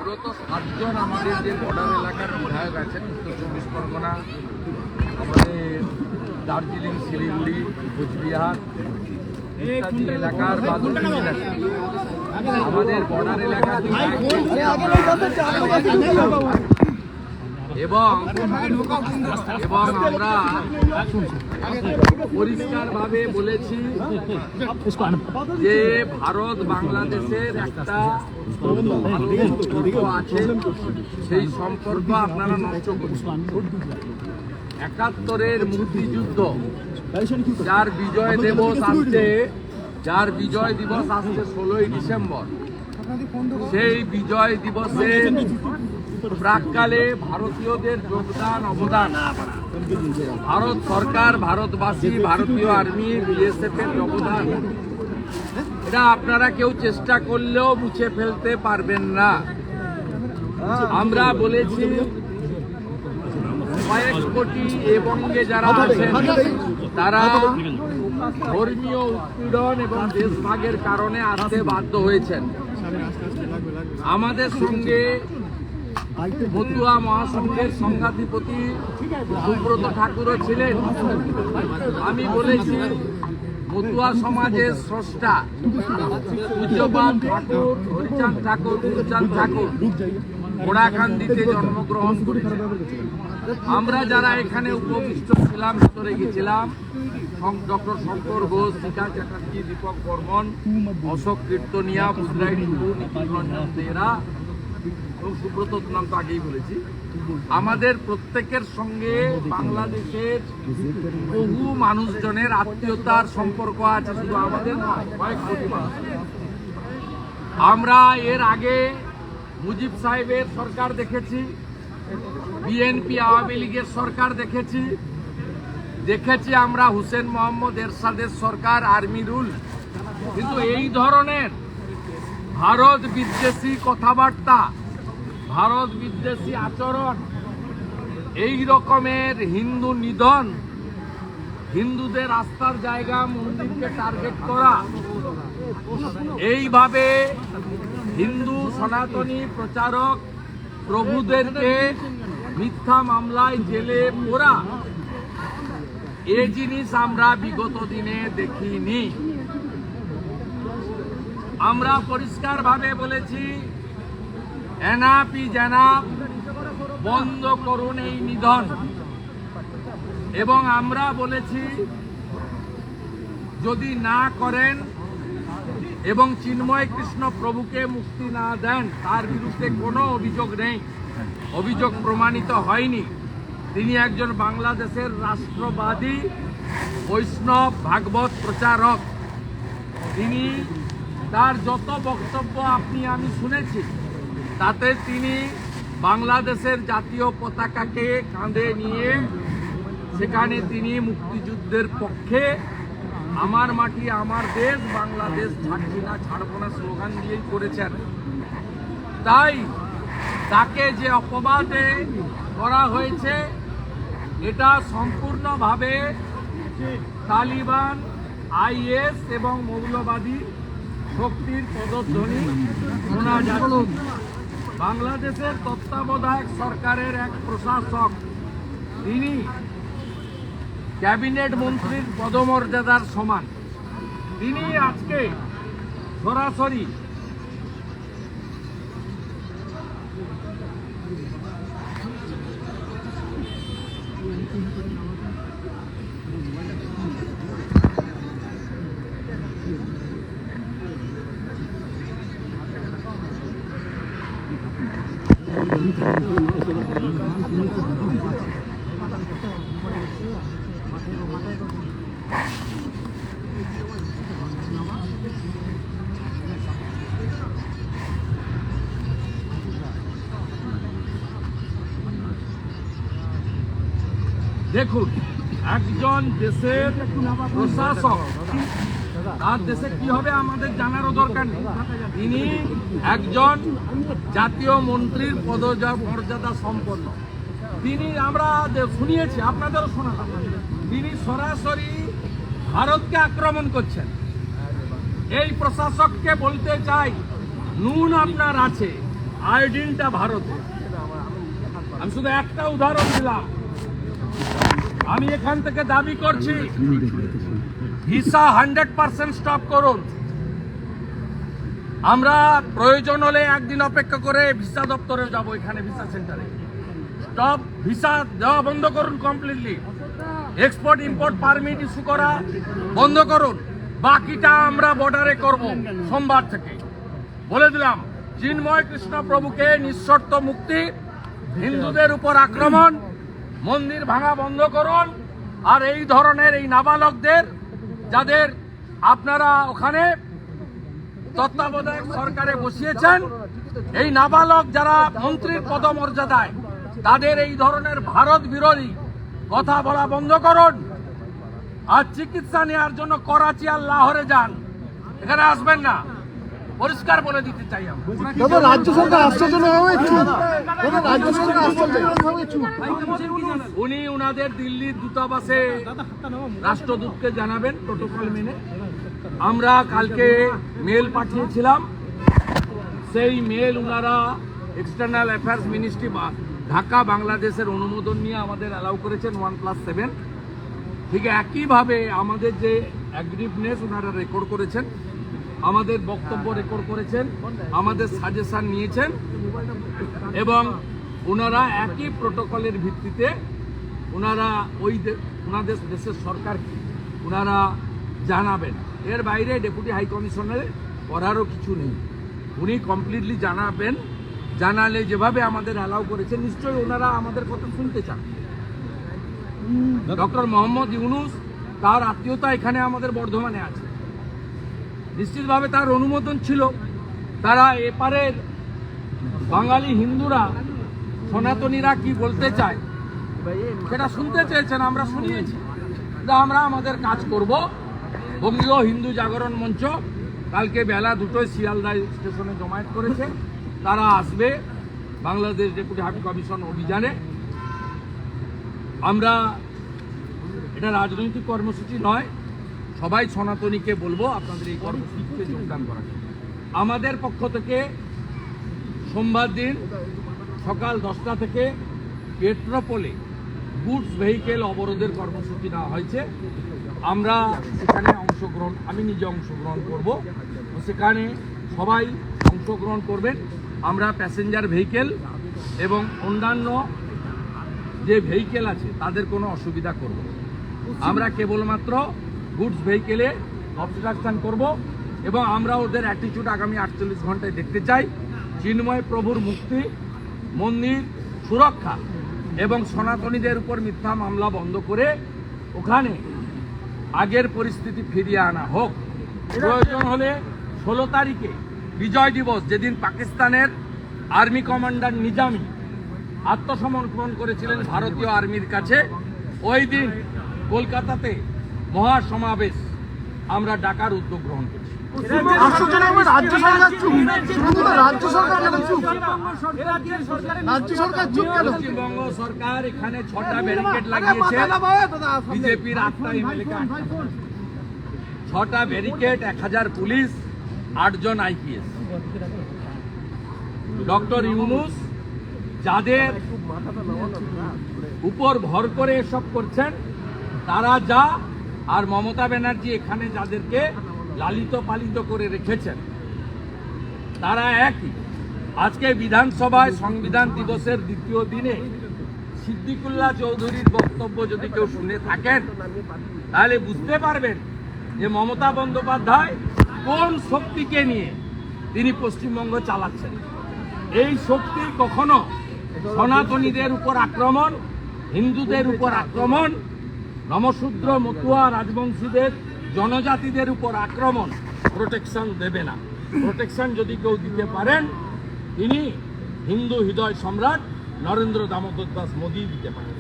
বিগত 7 জন আমাদের যে বর্ডার এলাকার বিধায়ক আছেন উত্তর 24 পরগনা, আমাদের দার্জিলিং, শিলিগুড়ি, কোচবিহার ইত্যাদি এলাকার আমাদের বর্ডার এলাকা এবং আমরা পরিষ্কারভাবে বলেছি যে ভারত বাংলাদেশের একটা সম্পর্ক আছে, সেই সম্পর্ক আপনারা নষ্ট করছেন। 71-এর মুক্তিযুদ্ধ যার বিজয় দিবস আসছে 16ই ডিসেম্বর, সেই বিজয় দিবসের প্রাককালে ভারতীয়দের যোগদান অবদান, ভারত সরকার, ভারতবাসী, ভারতীয় আর্মি, বিএসএফ এর অবদান, এটা আপনারা কেউ চেষ্টা করলেও মুছে ফেলতে পারবেন না। আমরা বলেছি কয়েক কোটি এবং যারা আছেন তারা ধর্মীয় উৎপীড়ন এবং দেশভাগের কারণে আসতে বাধ্য হয়েছেন। আমাদের সঙ্গে মতুয়া মহাসংঘের সংঘাধিপতি সুব্রত ঠাকুরও ছিলেন। আমি বলেছি মতুয়া সমাজের স্রষ্টা পূজ্যপাদ ঠাকুর হরিচাঁদ ঠাকুর, গুরুচাঁদ ঠাকুর গোড়াকান্দিতে জন্মগ্রহণ করেছেন। আমরা যারা এখানে উপবিষ্ট ছিলাম, ভিতরে গেছিলাম, ডক্টর শঙ্কর ঘোষ, শিখা চ্যাটার্জি, দীপক বর্মন, অশোক কীর্তনিয়া, বুধরাই টুডু, নিখিল রঞ্জন দেরা এবং সুব্রত নাম তো আগেই বলেছি। আমাদের প্রত্যেকের সঙ্গে বাংলাদেশের বহু মানুষজনের আত্মীয়তার সম্পর্ক আছে, শুধু আমাদের নয়, কয়েক কোটি মানুষ। আমরা এর আগে মুজিব সাহেবের সরকার দেখেছি, বিএনপি আওয়ামী লীগের সরকার দেখেছি আমরা হুসেন মোহাম্মদ এরশাদের সরকার, আর্মি রুল। কিন্তু এই ধরনের ভারত বিদ্বেষী কথাবার্তা, ভারত বিদ্বেষী আচরণ, এই রকমের হিন্দু নিধন, হিন্দুদের আস্থার জায়গা মন্দিরকে টার্গেট করা, এইভাবে হিন্দু সনাতনী প্রচারক প্রভুদেরকে মিথ্যা মামলায় জেলে পোরা, এই জিনিস আমরা বিগত দিনে দেখিনি। আমরা পরিষ্কারভাবে বলেছি এনআপি জেনাপ বন্ধ করুন এই নিধন, এবং আমরা বলেছি যদি না করেন এবং চিন্ময় কৃষ্ণ প্রভুকে মুক্তি না দেন তার বিরুদ্ধে কোনো অভিযোগ নেই, অভিযোগ প্রমাণিত হয়নি। তিনি একজন বাংলাদেশের রাষ্ট্রবাদী বৈষ্ণব ভাগবত প্রচারক। তিনি তার যত বক্তব্য আমি শুনেছি তাতে তিনি বাংলাদেশের জাতীয় পতাকাকে কাঁধে নিয়ে সেখানে তিনি মুক্তিযুদ্ধের পক্ষে আমার মাটি আমার দেশ, বাংলাদেশ ছাড়ছি না, ছাড়বো না স্লোগান দিয়েই করেছেন। তাই তাকে যে অপবাদে করা হয়েছে এটা সম্পূর্ণভাবে তালিবান, আইএস এবং মৌলবাদী শক্তির পদধ্বনি শোনা যাচ্ছে। বাংলাদেশের তত্ত্বাবধায়ক সরকারের এক প্রশাসক, তিনি ক্যাবিনেট মন্ত্রীর পদমর্যাদার সমান, তিনি আজকে সরাসরি দেখুন, একজন দেশের প্রশাসক তার দেশে কি হবে আমাদের জানারও দরকার নেই। তিনি একজন জাতীয় মন্ত্রীর পদমর্যাদা সম্পন্ন। তিনি, আমরা শুনিয়েছি, আপনাদেরও শোনালাম, তিনি সরাসরি ভারতকে আক্রমণ করছেন। এই প্রশাসককে বলতে চাই, নুন আপনার আছে, আয়োডিনটা ভারতে। আমি শুধু একটা উদাহরণ দিলাম। আমি এখান থেকে দাবি করছি ভিসা 100% স্টপ করুন। আমরা প্রয়োজন হলে একদিন অপেক্ষা করে ভিসা দপ্তরে যাব, এখানে ভিসা সেন্টারে স্টপ ভিসা দেওয়া বন্ধ করুন completely. Export import permit issue করা বন্ধ করুন। বাকিটা আমরা বর্ডারে করব সোমবার থেকে। বলে দিলাম, চিন্ময় কৃষ্ণ প্রভুকে নিঃশর্ত মুক্তি, হিন্দুদের উপর আক্রমণ, মন্দির ভাঙা বন্ধ করুন। আর এই ধরনের এই নাবালকদের যাদের আপনারা ওখানে তত্ত্বাবধায়ক সরকারে বসিয়েছেন, এই নাবালক যারা মন্ত্রীর পদমর্যাদায়, তাদের এই ধরনের ভারত বিরোধী কথা বলা বন্ধ করুন। আর চিকিৎসা নেওয়ার জন্য করাচি আর লাহোরে যান, এখানে আসবেন না, পরিষ্কার বলে দিতে চাই। রাজ্য সরকার আশ্চর্যজনকভাবে চুপ। রাজ্য সরকার আশ্চর্যজনকভাবে চুপ। উনি উনাদের দিল্লির দূতাবাসে রাষ্ট্রদূতকে জানাবেন প্রোটোকল মেনে। আমরা কালকে মেল পাঠিয়েছিলাম, সেই মেল উনারা এক্সটার্নাল অ্যাফেয়ার্স মিনিস্ট্রি ঢাকা বাংলাদেশের অনুমোদন নিয়ে আমাদের অ্যালাউ করেছেন 1+7। ঠিক একইভাবে আমাদের যে অ্যাগ্রিভনেস ওনারা রেকর্ড করেছেন, আমাদের বক্তব্য রেকর্ড করেছেন, আমাদের সাজেশন নিয়েছেন এবং ওনারা একই প্রোটোকলের ভিত্তিতে ওনারা ওনাদের দেশের সরকারকে ওনারা জানাবেন। এর বাইরে ডেপুটি হাই কমিশনারের করারও কিছু নেই। উনি কমপ্লিটলি জানাবেন। জানালে যেভাবে আমাদের অ্যালাউ করেছেন, নিশ্চয়ই ওনারা আমাদের কথা শুনতে চান। ডক্টর মোহাম্মদ ইউনুস, তার আত্মীয়তা এখানে আমাদের বর্ধমানে আছে, নিশ্চিতভাবে তার অনুমোদন ছিল। তারা এপারের বাঙালি হিন্দুরা, সনাতনীরা কি বলতে চায় সেটা শুনতে চেয়েছেন, আমরা শুনিয়েছি। আমরা আমাদের কাজ করব। বঙ্গীয় হিন্দু জাগরণ মঞ্চ কালকে বেলা 2টায় শিয়ালদা স্টেশনে জমায়েত করেছে। তারা আসবে বাংলাদেশ ডেপুটি হাই কমিশন অভিযানে। আমরা এটা রাজনৈতিক কর্মসূচি নয়, সবাই সনাতনীকে বলবো আপনাদের এই কর্মসূচিতে যোগদান করার জন্য। আমাদের পক্ষ থেকে সোমবার দিন সকাল 10টা থেকে পেট্রোপোলে গুডস ভেহিকেল অবরোধের কর্মসূচি নেওয়া হয়েছে। আমরা সেখানে অংশগ্রহণ, আমি নিজে অংশগ্রহণ করব, সেখানে সবাই অংশগ্রহণ করবেন। আমরা প্যাসেঞ্জার ভেহিকেল এবং অন্যান্য যে ভেহিকেল আছে তাদের কোনো অসুবিধা করব না। আমরা কেবলমাত্র গুডস ভেহিকেলে অবস্ট্রাকশন করব এবং আমরা ওদের অ্যাটিটিউড আগামী 48 ঘন্টায় দেখতে চাই। চিন্ময় প্রভুর মুক্তি, মন্দির সুরক্ষা এবং সনাতনীদের উপর মিথ্যা মামলা বন্ধ করে ওখানে আগের পরিস্থিতি ফিরিয়ে আনা হোক। প্রয়োজন হলে 16 তারিখে বিজয় দিবস, যেদিন পাকিস্তানের আর্মি কমান্ডার নিজামি আত্মসমর্পণ করেছিলেন ভারতীয় আর্মির কাছে, ওই দিন কলকাতাতে মহাসমাবেশ আমরা ডাকার উদ্যোগ গ্রহণ করছি। পশ্চিমবঙ্গ সরকার এখানে 6টা ব্যারিকেড লাগিয়েছে, বিজেপির 8টা এমএলএ কে 6টা ব্যারিকেড, 1000 পুলিশ, 8 জন আইপিএস। ডক্টর ইউনুস যাদের উপর ভর করে এসব করছেন তারা যা, আর মমতা ব্যানার্জি এখানে যাদেরকে লালিত পালিত করে রেখেছেন তারা একই। আজকে বিধানসভায় সংবিধান দিবসের দ্বিতীয় দিনে সিদ্দিকুল্লাহ চৌধুরীর বক্তব্য যদি কেউ শুনে থাকেন তাহলে বুঝতে পারবেন যে মমতা বন্দ্যোপাধ্যায় কোন শক্তিকে নিয়ে তিনি পশ্চিমবঙ্গ চালাচ্ছেন। এই শক্তি কখনো সনাতনীদের উপর আক্রমণ, হিন্দুদের উপর আক্রমণ, নমশূদ্র মতুয়া রাজবংশীদের, জনজাতিদের উপর আক্রমণ প্রোটেকশন দেবে না। প্রোটেকশন যদি কেউ দিতে পারেন তিনি হিন্দু হৃদয় সম্রাট নরেন্দ্র দামোদর দাস মোদী দিতে পারেন।